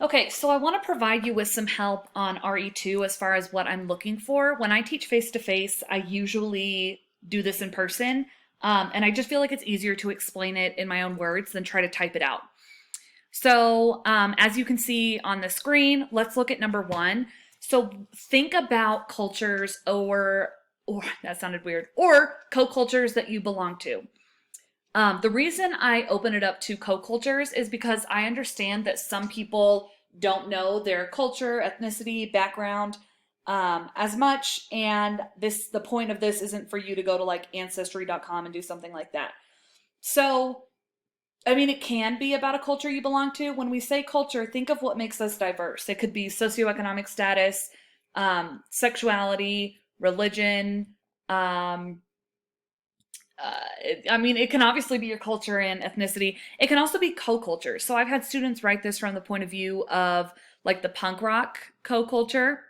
Okay, so I want to provide you with some help on RE2 as far as what I'm looking for. When I teach face to face, I usually do this in person, and I just feel like it's easier to explain it in my own words than try to type it out. So, as you can see on the screen, let's look at number one. So, think about cultures or that sounded weird, or co-cultures that you belong to. The reason I open it up to co-cultures is because I understand that some people don't know their culture, ethnicity, background as much, and the point of this isn't for you to go to like ancestry.com and do something like that. So, I mean, it can be about a culture you belong to. When we say culture, think of what makes us diverse. It could be socioeconomic status, sexuality, religion, um, I mean, it can obviously be your culture and ethnicity. It can also be co-culture. So I've had students write this from the point of view of like the punk rock co-culture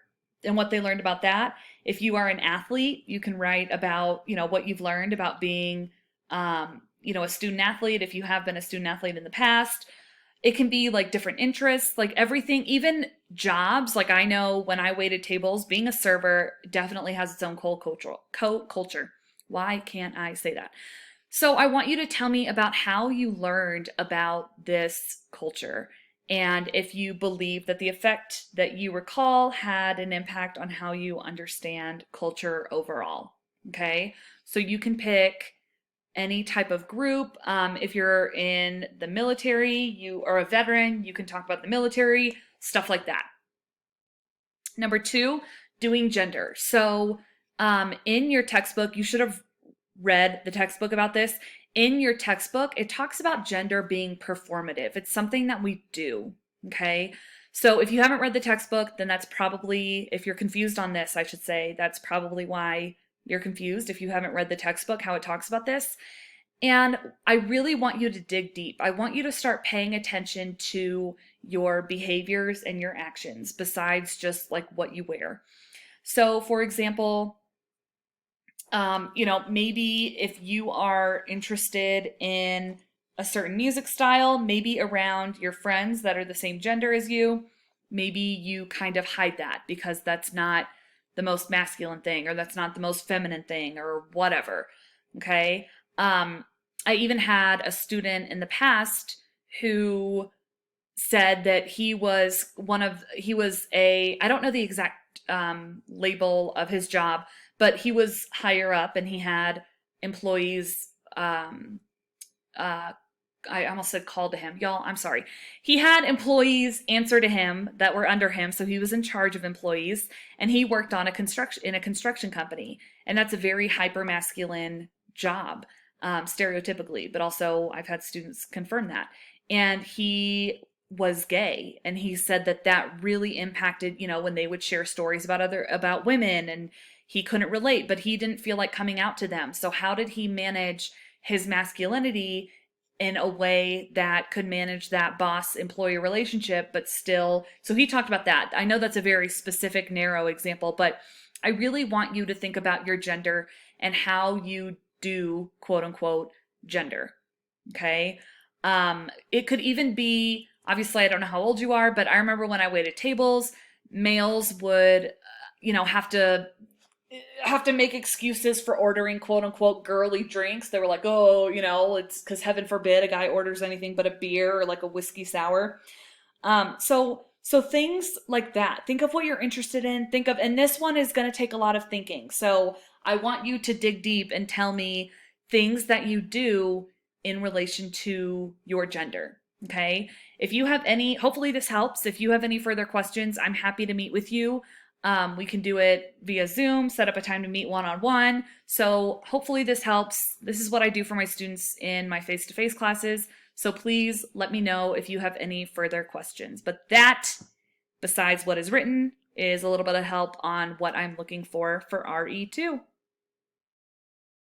and what they learned about that. If you are an athlete, you can write about, what you've learned about being, a student athlete. If you have been a student athlete in the past, it can be like different interests, like everything, even jobs. Like I know when I waited tables, being a server definitely has its own co-culture. Why can't I say that? So I want you to tell me about how you learned about this culture and if you believe that the effect that you recall had an impact on how you understand culture overall. Okay, so you can pick any type of group. If you're in the military, you are a veteran, you can talk about the military, stuff like that. Number two, doing gender. So in your textbook, you should have read the textbook about this. In your textbook, it talks about gender being performative. It's something that we do, okay? So if you haven't read the textbook, then that's probably, if you're confused on this, I should say, that's probably why you're confused if you haven't read the textbook, how it talks about this. And I really want you to dig deep. I want you to start paying attention to your behaviors and your actions besides just like what you wear. So, for example, maybe if you are interested in a certain music style, maybe around your friends that are the same gender as you, maybe you kind of hide that because that's not the most masculine thing or that's not the most feminine thing or whatever. Okay. I even had a student in the past who said that I don't know the exact label of his job, but he was higher up and he had employees. Uh, I almost said call to him. Y'all, I'm sorry. He had employees answer to him that were under him, so he was in charge of employees, and he worked on a construction company, and that's a very hyper masculine job, stereotypically. But also, I've had students confirm that, and he was gay, and he said that that really impacted, when they would share stories about women, and he couldn't relate, but he didn't feel like coming out to them. So how did he manage his masculinity in a way that could manage that boss employee relationship, but still? So he talked about that. I know that's a very specific, narrow example, but I really want you to think about your gender and how you do quote unquote gender. Okay. It could even be, obviously, I don't know how old you are, but I remember when I waited tables, males would, have to make excuses for ordering quote unquote girly drinks. They were like, oh, it's because heaven forbid a guy orders anything but a beer or like a whiskey sour. So things like that. Think of what you're interested in. And this one is going to take a lot of thinking. So I want you to dig deep and tell me things that you do in relation to your gender. Okay. If you have any, hopefully this helps. If you have any further questions, I'm happy to meet with you. We can do it via Zoom, set up a time to meet one-on-one. So hopefully this helps. This is what I do for my students in my face-to-face classes. So please let me know if you have any further questions. But that, besides what is written, is a little bit of help on what I'm looking for RE2.